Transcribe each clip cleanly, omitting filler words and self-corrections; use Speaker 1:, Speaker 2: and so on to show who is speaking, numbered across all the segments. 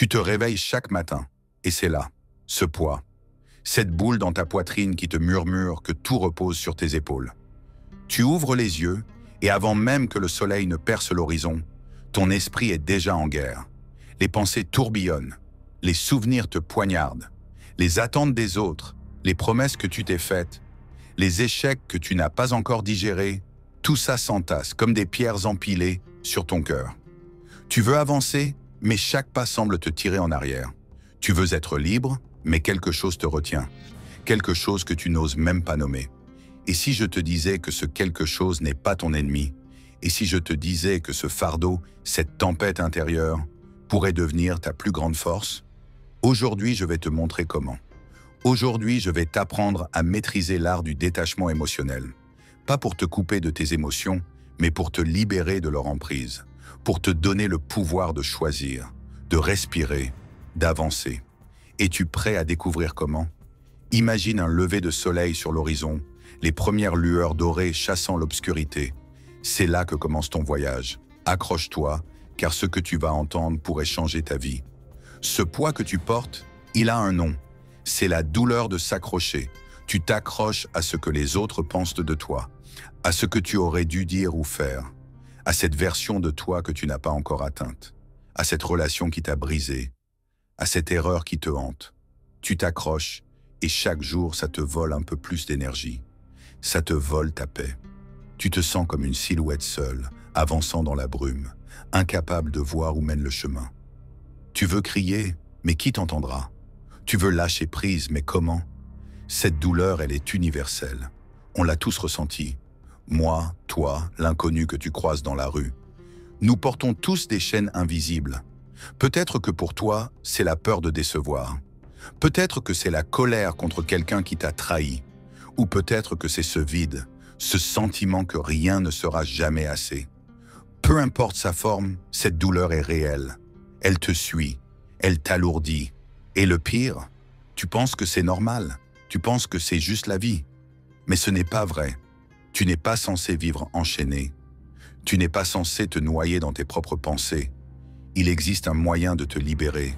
Speaker 1: Tu te réveilles chaque matin, et c'est là, ce poids, cette boule dans ta poitrine qui te murmure que tout repose sur tes épaules. Tu ouvres les yeux, et avant même que le soleil ne perce l'horizon, ton esprit est déjà en guerre. Les pensées tourbillonnent, les souvenirs te poignardent, les attentes des autres, les promesses que tu t'es faites, les échecs que tu n'as pas encore digérés, tout ça s'entasse comme des pierres empilées sur ton cœur. Tu veux avancer, mais chaque pas semble te tirer en arrière. Tu veux être libre, mais quelque chose te retient, quelque chose que tu n'oses même pas nommer. Et si je te disais que ce quelque chose n'est pas ton ennemi, et si je te disais que ce fardeau, cette tempête intérieure, pourrait devenir ta plus grande force? Aujourd'hui, je vais te montrer comment. Aujourd'hui, je vais t'apprendre à maîtriser l'art du détachement émotionnel. Pas pour te couper de tes émotions, mais pour te libérer de leur emprise, pour te donner le pouvoir de choisir, de respirer, d'avancer. Es-tu prêt à découvrir comment? Imagine un lever de soleil sur l'horizon, les premières lueurs dorées chassant l'obscurité. C'est là que commence ton voyage. Accroche-toi, car ce que tu vas entendre pourrait changer ta vie. Ce poids que tu portes, il a un nom. C'est la douleur de s'accrocher. Tu t'accroches à ce que les autres pensent de toi, à ce que tu aurais dû dire ou faire, à cette version de toi que tu n'as pas encore atteinte, à cette relation qui t'a brisé, à cette erreur qui te hante. Tu t'accroches et chaque jour, ça te vole un peu plus d'énergie. Ça te vole ta paix. Tu te sens comme une silhouette seule, avançant dans la brume, incapable de voir où mène le chemin. Tu veux crier, mais qui t'entendra? Tu veux lâcher prise, mais comment? Cette douleur, elle est universelle. On l'a tous ressentie. Moi, toi, l'inconnu que tu croises dans la rue. Nous portons tous des chaînes invisibles. Peut-être que pour toi, c'est la peur de décevoir. Peut-être que c'est la colère contre quelqu'un qui t'a trahi. Ou peut-être que c'est ce vide, ce sentiment que rien ne sera jamais assez. Peu importe sa forme, cette douleur est réelle. Elle te suit, elle t'alourdit. Et le pire, tu penses que c'est normal, tu penses que c'est juste la vie. Mais ce n'est pas vrai. Tu n'es pas censé vivre enchaîné. Tu n'es pas censé te noyer dans tes propres pensées. Il existe un moyen de te libérer,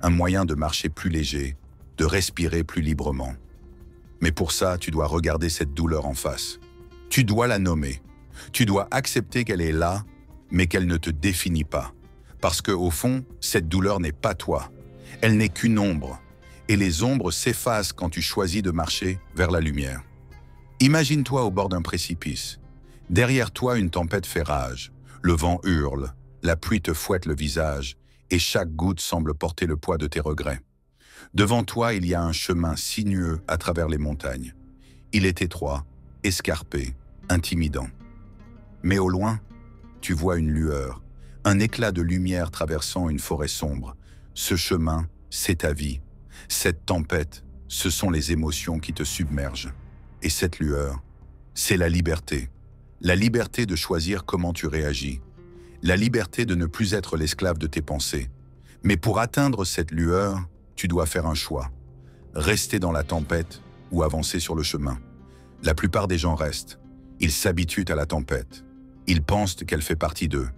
Speaker 1: un moyen de marcher plus léger, de respirer plus librement. Mais pour ça, tu dois regarder cette douleur en face. Tu dois la nommer. Tu dois accepter qu'elle est là, mais qu'elle ne te définit pas. Parce que, au fond, cette douleur n'est pas toi. Elle n'est qu'une ombre. Et les ombres s'effacent quand tu choisis de marcher vers la lumière. Imagine-toi au bord d'un précipice. Derrière toi, une tempête fait rage. Le vent hurle, la pluie te fouette le visage, et chaque goutte semble porter le poids de tes regrets. Devant toi, il y a un chemin sinueux à travers les montagnes. Il est étroit, escarpé, intimidant. Mais au loin, tu vois une lueur, un éclat de lumière traversant une forêt sombre. Ce chemin, c'est ta vie. Cette tempête, ce sont les émotions qui te submergent. Et cette lueur, c'est la liberté. La liberté de choisir comment tu réagis. La liberté de ne plus être l'esclave de tes pensées. Mais pour atteindre cette lueur, tu dois faire un choix. Rester dans la tempête ou avancer sur le chemin. La plupart des gens restent. Ils s'habituent à la tempête. Ils pensent qu'elle fait partie d'eux.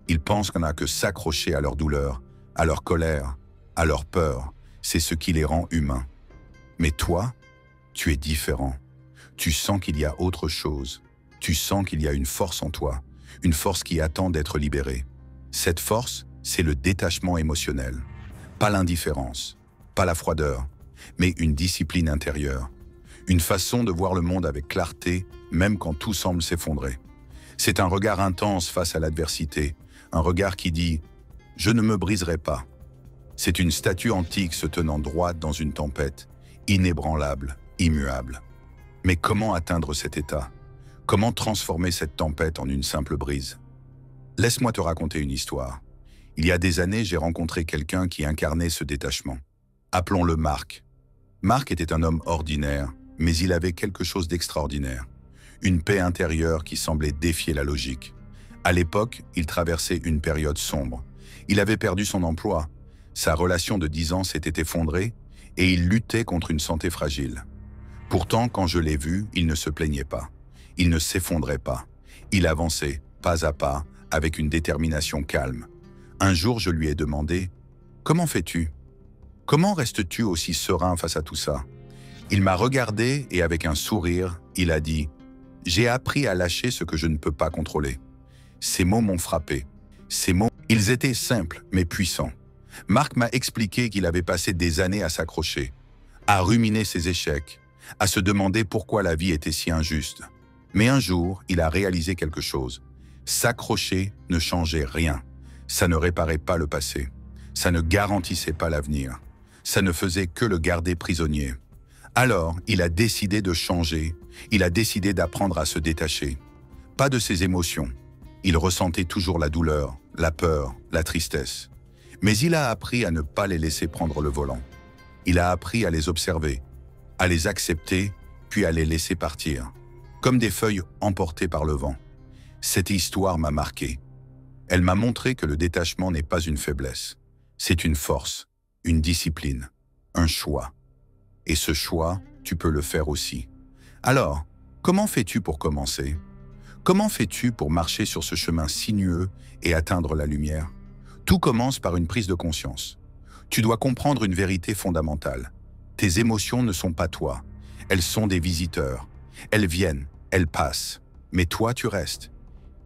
Speaker 1: Ils pensent qu'on n'a que s'accrocher à leur douleur, à leur colère, à leur peur. C'est ce qui les rend humains. Mais toi, tu es différent. Tu sens qu'il y a autre chose. Tu sens qu'il y a une force en toi, une force qui attend d'être libérée. Cette force, c'est le détachement émotionnel. Pas l'indifférence, pas la froideur, mais une discipline intérieure. Une façon de voir le monde avec clarté, même quand tout semble s'effondrer. C'est un regard intense face à l'adversité, un regard qui dit « Je ne me briserai pas ». C'est une statue antique se tenant droite dans une tempête, inébranlable, immuable. Mais comment atteindre cet état? Comment transformer cette tempête en une simple brise? Laisse-moi te raconter une histoire. Il y a des années, j'ai rencontré quelqu'un qui incarnait ce détachement. Appelons-le Marc. Marc était un homme ordinaire, mais il avait quelque chose d'extraordinaire. Une paix intérieure qui semblait défier la logique. À l'époque, il traversait une période sombre. Il avait perdu son emploi. Sa relation de 10 ans s'était effondrée et il luttait contre une santé fragile. Pourtant, quand je l'ai vu, il ne se plaignait pas. Il ne s'effondrait pas. Il avançait, pas à pas, avec une détermination calme. Un jour, je lui ai demandé « Comment fais-tu? Comment restes-tu aussi serein face à tout ça? Il m'a regardé et avec un sourire, il a dit « J'ai appris à lâcher ce que je ne peux pas contrôler. » Ces mots m'ont frappé. Ces mots, ils étaient simples mais puissants. Marc m'a expliqué qu'il avait passé des années à s'accrocher, à ruminer ses échecs, à se demander pourquoi la vie était si injuste. Mais un jour, il a réalisé quelque chose. S'accrocher ne changeait rien. Ça ne réparait pas le passé. Ça ne garantissait pas l'avenir. Ça ne faisait que le garder prisonnier. Alors, il a décidé de changer. Il a décidé d'apprendre à se détacher. Pas de ses émotions. Il ressentait toujours la douleur, la peur, la tristesse. Mais il a appris à ne pas les laisser prendre le volant. Il a appris à les observer, à les accepter, puis à les laisser partir, comme des feuilles emportées par le vent. Cette histoire m'a marqué. Elle m'a montré que le détachement n'est pas une faiblesse. C'est une force, une discipline, un choix. Et ce choix, tu peux le faire aussi. Alors, comment fais-tu pour commencer? Comment fais-tu pour marcher sur ce chemin sinueux et atteindre la lumière? Tout commence par une prise de conscience. Tu dois comprendre une vérité fondamentale. Tes émotions ne sont pas toi. Elles sont des visiteurs. Elles viennent, elles passent. Mais toi, tu restes.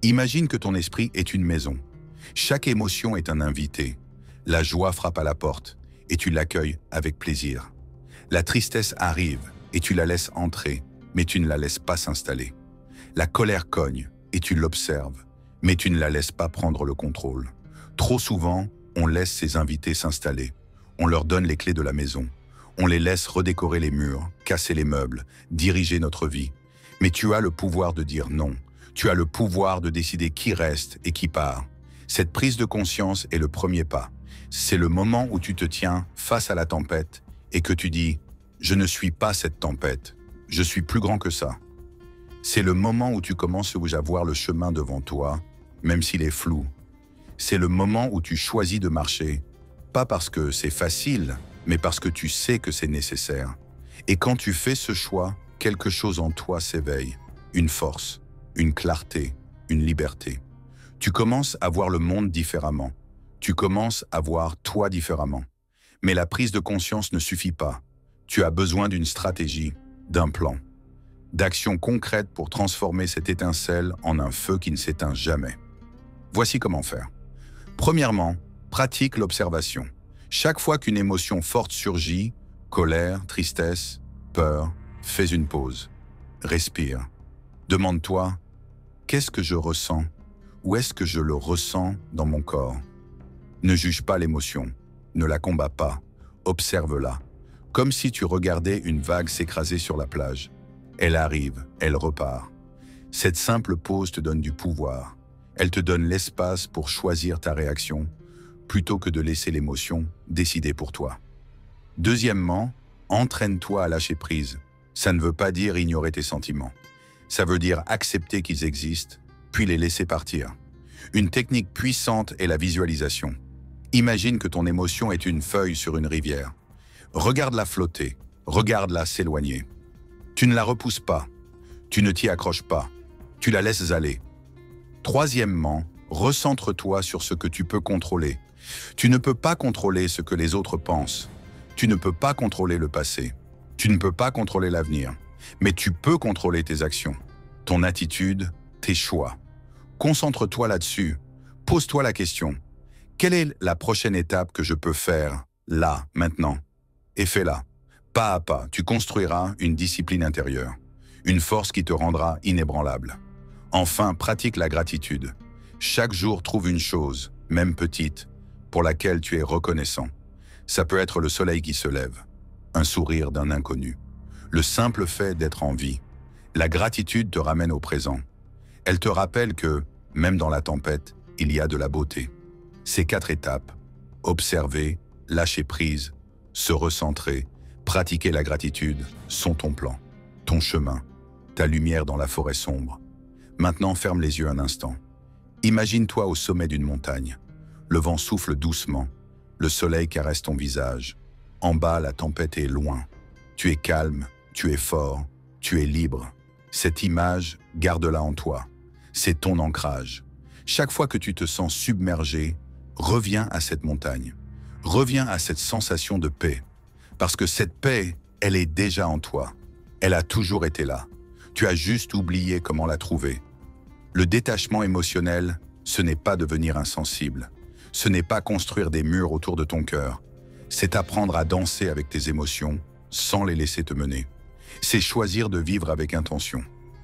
Speaker 1: Imagine que ton esprit est une maison. Chaque émotion est un invité. La joie frappe à la porte et tu l'accueilles avec plaisir. La tristesse arrive et tu la laisses entrer, mais tu ne la laisses pas s'installer. La colère cogne et tu l'observes, mais tu ne la laisses pas prendre le contrôle. Trop souvent, on laisse ces invités s'installer. On leur donne les clés de la maison. On les laisse redécorer les murs, casser les meubles, diriger notre vie. Mais tu as le pouvoir de dire non. Tu as le pouvoir de décider qui reste et qui part. Cette prise de conscience est le premier pas. C'est le moment où tu te tiens face à la tempête et que tu dis « Je ne suis pas cette tempête, je suis plus grand que ça ». C'est le moment où tu commences à voir le chemin devant toi, même s'il est flou. C'est le moment où tu choisis de marcher, pas parce que c'est facile, mais parce que tu sais que c'est nécessaire. Et quand tu fais ce choix, quelque chose en toi s'éveille, une force, une clarté, une liberté. Tu commences à voir le monde différemment. Tu commences à voir toi différemment. Mais la prise de conscience ne suffit pas. Tu as besoin d'une stratégie, d'un plan, d'actions concrètes pour transformer cette étincelle en un feu qui ne s'éteint jamais. Voici comment faire. Premièrement, pratique l'observation. Chaque fois qu'une émotion forte surgit, colère, tristesse, peur, fais une pause. Respire. Demande-toi, qu'est-ce que je ressens? Où est-ce que je le ressens dans mon corps? Ne juge pas l'émotion, ne la combats pas, observe-la, comme si tu regardais une vague s'écraser sur la plage. Elle arrive, elle repart. Cette simple pause te donne du pouvoir. Elle te donne l'espace pour choisir ta réaction, plutôt que de laisser l'émotion décider pour toi. Deuxièmement, entraîne-toi à lâcher prise. Ça ne veut pas dire ignorer tes sentiments. Ça veut dire accepter qu'ils existent, puis les laisser partir. Une technique puissante est la visualisation. Imagine que ton émotion est une feuille sur une rivière. Regarde-la flotter, regarde-la s'éloigner. Tu ne la repousses pas, tu ne t'y accroches pas, tu la laisses aller. Troisièmement, recentre-toi sur ce que tu peux contrôler. Tu ne peux pas contrôler ce que les autres pensent. Tu ne peux pas contrôler le passé. Tu ne peux pas contrôler l'avenir. Mais tu peux contrôler tes actions, ton attitude, tes choix. Concentre-toi là-dessus. Pose-toi la question. Quelle est la prochaine étape que je peux faire, là, maintenant? Et fais-la. Pas à pas, tu construiras une discipline intérieure, une force qui te rendra inébranlable. Enfin, pratique la gratitude. Chaque jour, trouve une chose, même petite, pour laquelle tu es reconnaissant. Ça peut être le soleil qui se lève, un sourire d'un inconnu, le simple fait d'être en vie. La gratitude te ramène au présent. Elle te rappelle que, même dans la tempête, il y a de la beauté. Ces 4 étapes, observer, lâcher prise, se recentrer, pratiquer la gratitude, sont ton plan, ton chemin, ta lumière dans la forêt sombre. Maintenant, ferme les yeux un instant. Imagine-toi au sommet d'une montagne. Le vent souffle doucement, le soleil caresse ton visage. En bas, la tempête est loin. Tu es calme, tu es fort, tu es libre. Cette image, garde-la en toi. C'est ton ancrage. Chaque fois que tu te sens submergé, reviens à cette montagne. Reviens à cette sensation de paix, parce que cette paix, elle est déjà en toi. Elle a toujours été là. Tu as juste oublié comment la trouver. Le détachement émotionnel, ce n'est pas devenir insensible. Ce n'est pas construire des murs autour de ton cœur. C'est apprendre à danser avec tes émotions sans les laisser te mener. C'est choisir de vivre avec intention,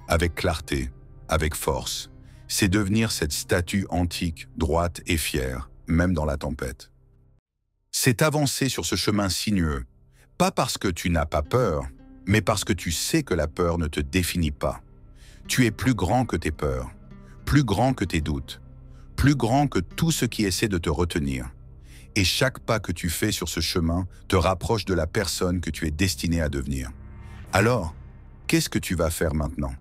Speaker 1: avec clarté, avec force. C'est devenir cette statue antique, droite et fière, même dans la tempête. C'est avancer sur ce chemin sinueux, pas parce que tu n'as pas peur, mais parce que tu sais que la peur ne te définit pas. Tu es plus grand que tes peurs, plus grand que tes doutes, plus grand que tout ce qui essaie de te retenir. Et chaque pas que tu fais sur ce chemin te rapproche de la personne que tu es destiné à devenir. Alors, qu'est-ce que tu vas faire maintenant?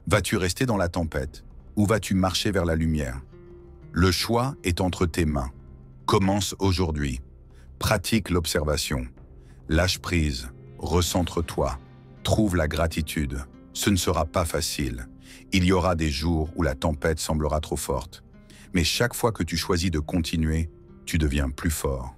Speaker 1: Vas-tu rester dans la tempête ou vas-tu marcher vers la lumière? Le choix est entre tes mains. Commence aujourd'hui. Pratique l'observation. Lâche prise. Recentre-toi. Trouve la gratitude. Ce ne sera pas facile. Il y aura des jours où la tempête semblera trop forte. Mais chaque fois que tu choisis de continuer, tu deviens plus fort.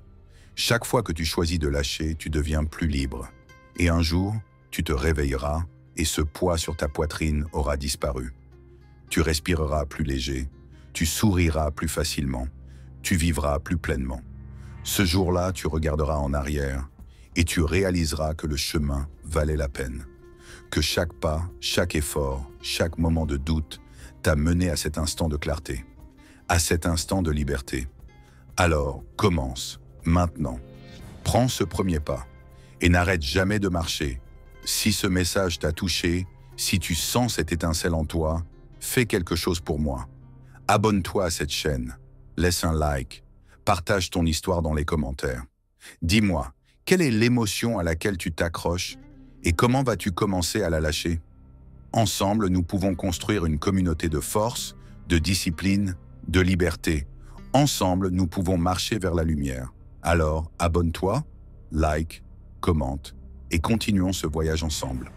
Speaker 1: Chaque fois que tu choisis de lâcher, tu deviens plus libre. Et un jour, tu te réveilleras et ce poids sur ta poitrine aura disparu. Tu respireras plus léger, tu souriras plus facilement, tu vivras plus pleinement. Ce jour-là, tu regarderas en arrière et tu réaliseras que le chemin valait la peine. Que chaque pas, chaque effort, chaque moment de doute t'a mené à cet instant de clarté, à cet instant de liberté. Alors, commence, maintenant. Prends ce premier pas et n'arrête jamais de marcher. Si ce message t'a touché, si tu sens cette étincelle en toi, fais quelque chose pour moi. Abonne-toi à cette chaîne, laisse un like, partage ton histoire dans les commentaires. Dis-moi, quelle est l'émotion à laquelle tu t'accroches et comment vas-tu commencer à la lâcher? Ensemble, nous pouvons construire une communauté de force, de discipline, de liberté. Ensemble, nous pouvons marcher vers la lumière. Alors, abonne-toi, like, commente et continuons ce voyage ensemble.